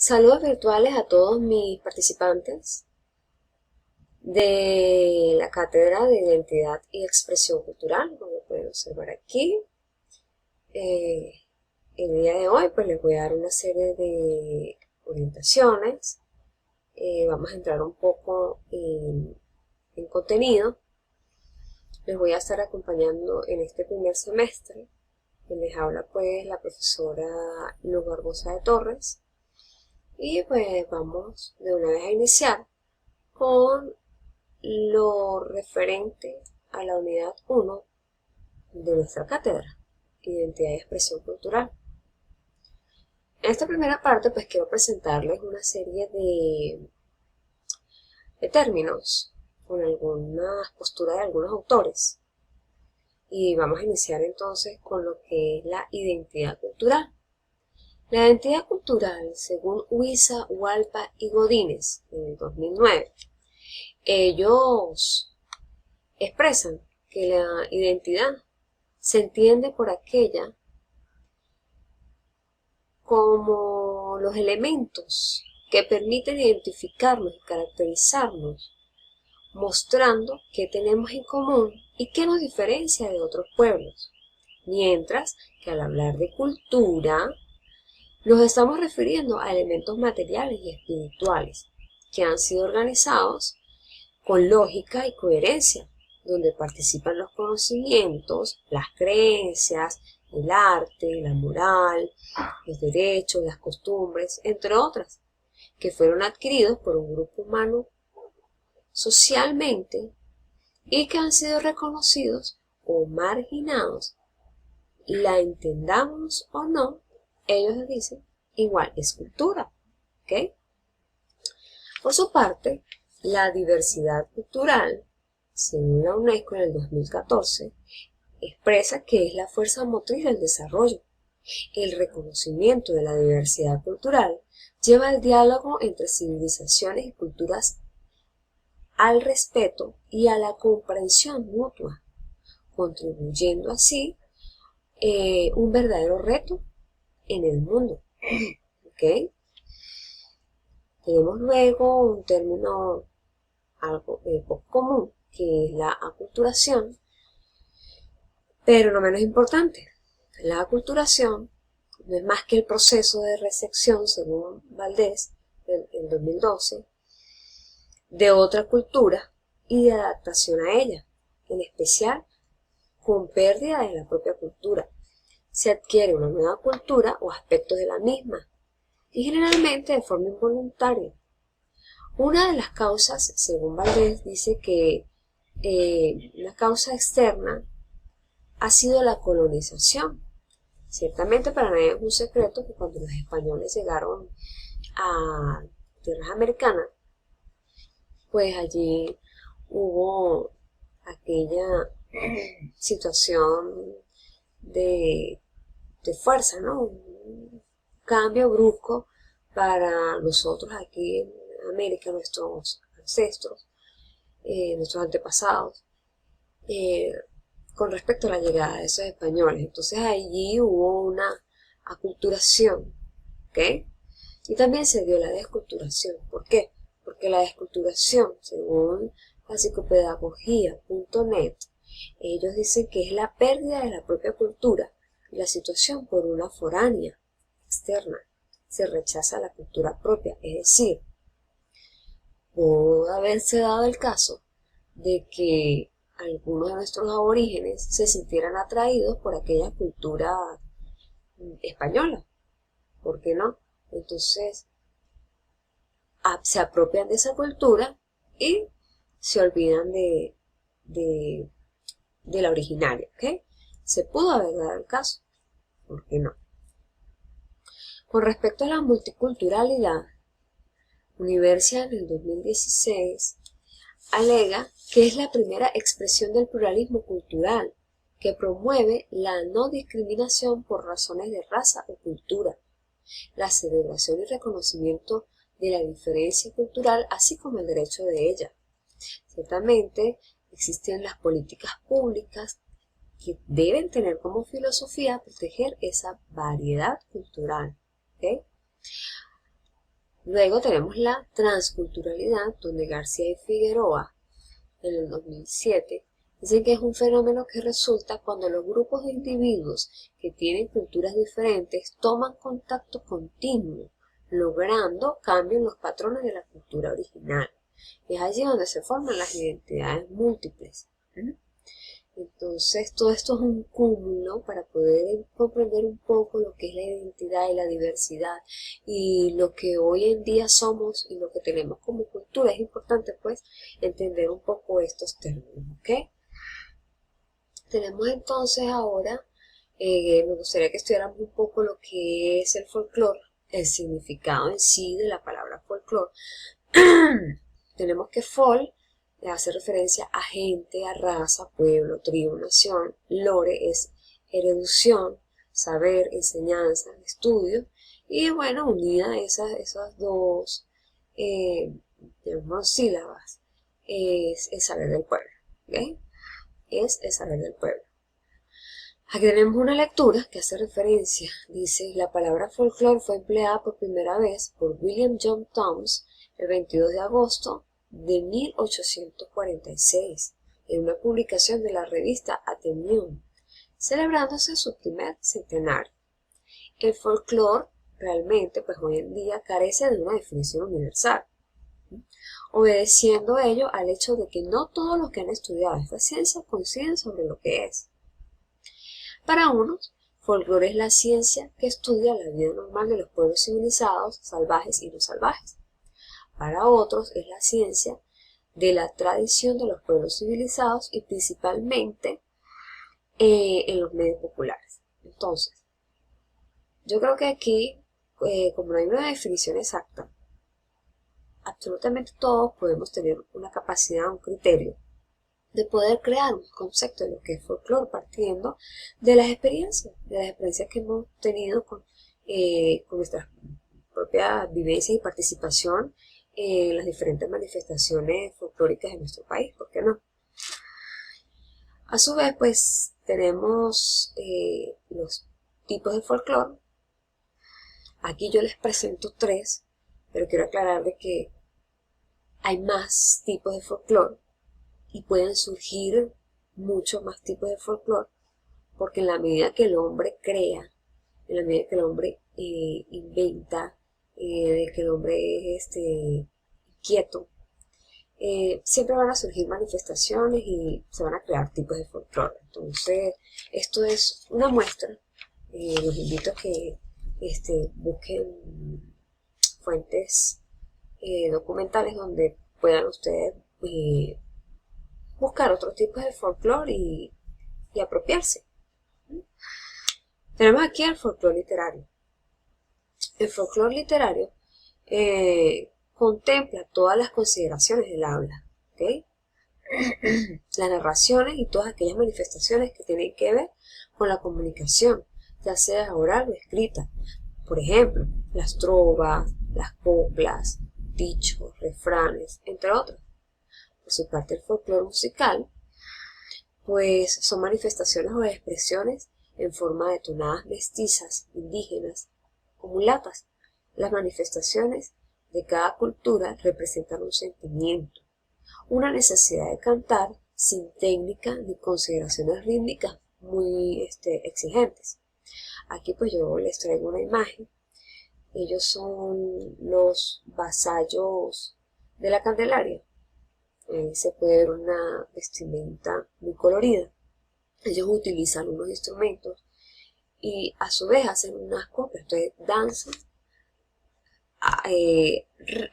Saludos virtuales a todos mis participantes de la Cátedra de Identidad y Expresión Cultural, como pueden observar aquí. Eh, el día de hoy pues les voy a dar una serie de orientaciones. Vamos a entrar un poco en contenido. Les voy a estar acompañando en este primer semestre. Quien les habla pues la profesora Luz Barbosa de Torres. Y pues vamos de una vez a iniciar con lo referente a la unidad 1 de nuestra cátedra, Identidad y Expresión Cultural. En esta primera parte pues quiero presentarles una serie de términos con algunas posturas de algunos autores. Y vamos a iniciar entonces con lo que es la identidad cultural. La identidad cultural, según Huiza, Hualpa y Godínez, en el 2009, ellos expresan que la identidad se entiende por aquella como los elementos que permiten identificarnos y caracterizarnos, mostrando qué tenemos en común y qué nos diferencia de otros pueblos. Mientras que al hablar de cultura, nos estamos refiriendo a elementos materiales y espirituales que han sido organizados con lógica y coherencia, donde participan los conocimientos, las creencias, el arte, la moral, los derechos, las costumbres, entre otras, que fueron adquiridos por un grupo humano socialmente y que han sido reconocidos o marginados, la entendamos o no, ellos dicen, igual es cultura, ¿ok? Por su parte, la diversidad cultural, según la UNESCO en el 2014, expresa que es la fuerza motriz del desarrollo. El reconocimiento de la diversidad cultural lleva al diálogo entre civilizaciones y culturas al respeto y a la comprensión mutua, contribuyendo así un verdadero reto en el mundo. ¿Ok? Tenemos luego un término algo poco común, que es la aculturación, pero no menos importante. La aculturación no es más que el proceso de recepción, según Valdés, en 2012, de otra cultura y de adaptación a ella, en especial con pérdida de la propia cultura. Se adquiere una nueva cultura o aspectos de la misma, y generalmente de forma involuntaria. Una de las causas, según Valdés, dice que la causa externa ha sido la colonización. Ciertamente para nadie es un secreto que cuando los españoles llegaron a tierras americanas, pues allí hubo aquella situación de, de fuerza, ¿no? Un cambio brusco para nosotros aquí en América, nuestros ancestros, nuestros antepasados, eh, con respecto a la llegada de esos españoles. Entonces allí hubo una aculturación, ¿ok? Y también se dio la desculturación. ¿Por qué? Porque la desculturación, según la psicopedagogía.net, ellos dicen que es la pérdida de la propia cultura y la situación por una foránea, externa. Se rechaza la cultura propia, es decir, pudo haberse dado el caso de que algunos de nuestros aborígenes se sintieran atraídos por aquella cultura española. ¿Por qué no? Entonces, se apropian de esa cultura y se olvidan de la originaria, ¿ok? Se pudo haber dado el caso, ¿por qué no? Con respecto a la multiculturalidad, Universia en el 2016 alega que es la primera expresión del pluralismo cultural que promueve la no discriminación por razones de raza o cultura, la celebración y reconocimiento de la diferencia cultural, así como el derecho de ella. Ciertamente existen las políticas públicas que deben tener como filosofía proteger esa variedad cultural, ¿okay? Luego tenemos la transculturalidad, donde García y Figueroa, en el 2007, dicen que es un fenómeno que resulta cuando los grupos de individuos que tienen culturas diferentes toman contacto continuo, logrando cambios en los patrones de la cultura original. Es allí donde se forman las identidades múltiples. Entonces, todo esto es un cúmulo para poder comprender un poco lo que es la identidad y la diversidad y lo que hoy en día somos y lo que tenemos como cultura. Es importante, pues, entender un poco estos términos, ¿ok? Tenemos entonces ahora, me gustaría que estudiáramos un poco lo que es el folclore, el significado en sí de la palabra folclore. Tenemos que folk hace referencia a gente, a raza, pueblo, tribu, nación. Lore es erudición, saber, enseñanza, estudio. Y bueno, unida esas dos digamos, sílabas, es el saber del pueblo. ¿Okay? Es el saber del pueblo. Aquí tenemos una lectura que hace referencia. Dice, la palabra folclore fue empleada por primera vez por William John Thoms el 22 de agosto de 1846 en una publicación de la revista Athenaeum, celebrándose su primer centenario. El folclore realmente, pues hoy en día, carece de una definición universal, obedeciendo ello al hecho de que no todos los que han estudiado esta ciencia coinciden sobre lo que es. Para unos, folclore es la ciencia que estudia la vida normal de los pueblos civilizados, salvajes y no salvajes. Para otros es la ciencia de la tradición de los pueblos civilizados y principalmente en los medios populares. Entonces, yo creo que aquí, como no hay una definición exacta, absolutamente todos podemos tener una capacidad, un criterio de poder crear un concepto de lo que es folclore partiendo de las experiencias que hemos tenido con nuestras propias vivencias y participación en las diferentes manifestaciones folclóricas de nuestro país, ¿por qué no? A su vez, pues, tenemos los tipos de folclore. Aquí yo les presento 3, pero quiero aclarar de que hay más tipos de folclore y pueden surgir muchos más tipos de folclore, porque en la medida que el hombre crea, en la medida que el hombre inventa, de que el hombre es inquieto, siempre van a surgir manifestaciones y se van a crear tipos de folclore. Entonces, esto es una muestra. Los invito a que busquen fuentes documentales donde puedan ustedes buscar otros tipos de folclore y apropiarse. Tenemos aquí el folclore literario. El folclore literario contempla todas las consideraciones del habla, ¿okay? Las narraciones y todas aquellas manifestaciones que tienen que ver con la comunicación, ya sea oral o escrita. Por ejemplo, las trovas, las coplas, dichos, refranes, entre otros. Por su parte, el folclore musical, pues son manifestaciones o expresiones en forma de tonadas mestizas, indígenas o mulatas. Las manifestaciones de cada cultura representan un sentimiento, una necesidad de cantar sin técnica ni consideraciones rítmicas muy exigentes. Aquí pues yo les traigo una imagen. Ellos son los vasallos de la Candelaria. Se puede ver una vestimenta muy colorida. Ellos utilizan unos instrumentos y a su vez hacen unas coplas. Entonces danzan,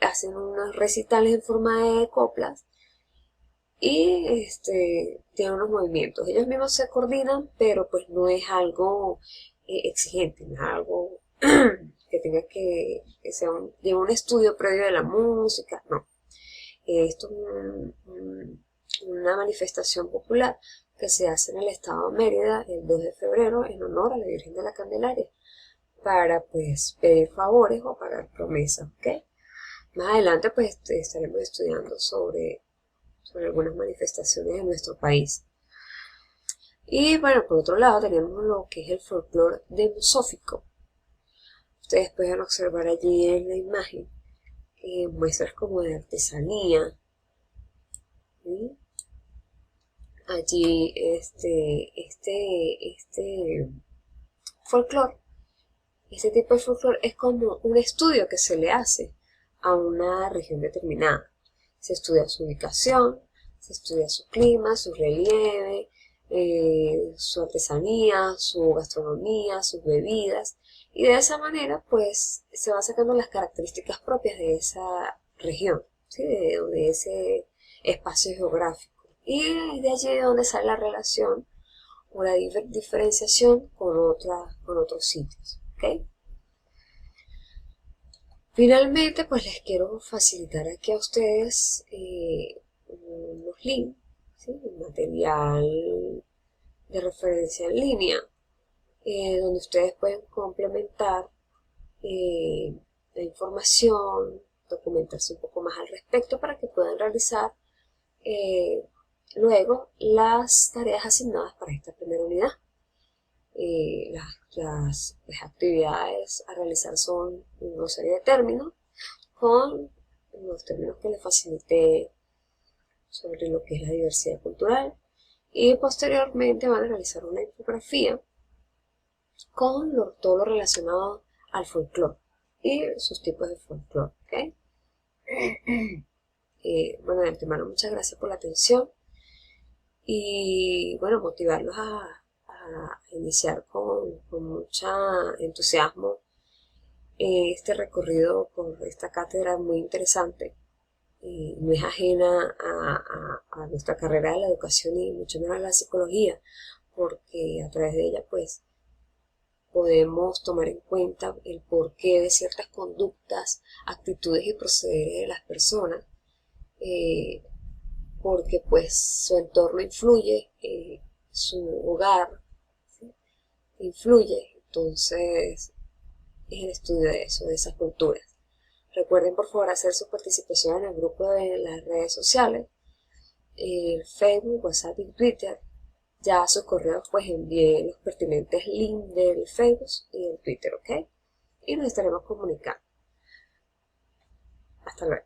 hacen unos recitales en forma de coplas y tienen unos movimientos. Ellos mismos se coordinan, pero pues no es algo exigente, no es algo que tenga que sea lleva un estudio previo de la música, no. Esto es una manifestación popular que se hace en el estado de Mérida el 2 de febrero en honor a la Virgen de la Candelaria para pues pedir favores o pagar promesas, ¿ok? Más adelante pues estaremos estudiando sobre algunas manifestaciones de nuestro país. Y bueno, por otro lado tenemos lo que es el folclore demosófico. Ustedes pueden observar allí en la imagen muestras como de artesanía. ¿Sí? Allí folclore, este tipo de folclore es como un estudio que se le hace a una región determinada. Se estudia su ubicación, se estudia su clima, su relieve, su artesanía, su gastronomía, sus bebidas, y de esa manera pues se van sacando las características propias de esa región, ¿sí? de ese espacio geográfico. Y es de allí de donde sale la relación o la diferenciación con otros sitios. ¿Okay? Finalmente, pues les quiero facilitar aquí a ustedes unos links, ¿sí? Un material de referencia en línea, donde ustedes pueden complementar la información, documentarse un poco más al respecto para que puedan realizar luego las tareas asignadas para esta primera unidad. Las actividades a realizar son una serie de términos con los términos que les facilité sobre lo que es la diversidad cultural, y posteriormente van a realizar una infografía con todo lo relacionado al folclore y sus tipos de folclore. ¿Okay? Bueno, de antemano muchas gracias por la atención y bueno, motivarlos a iniciar con mucho entusiasmo este recorrido por esta cátedra muy interesante. No es ajena a nuestra carrera de la educación y mucho menos a la psicología, porque a través de ella pues podemos tomar en cuenta el porqué de ciertas conductas, actitudes y procederes de las personas, porque pues su entorno influye, su hogar, ¿sí? Influye, entonces es el estudio de eso, de esas culturas. Recuerden por favor hacer su participación en el grupo de las redes sociales, el Facebook, WhatsApp y Twitter. Ya a sus correos pues envié los pertinentes links del Facebook y del Twitter, ¿ok? Y nos estaremos comunicando. Hasta luego.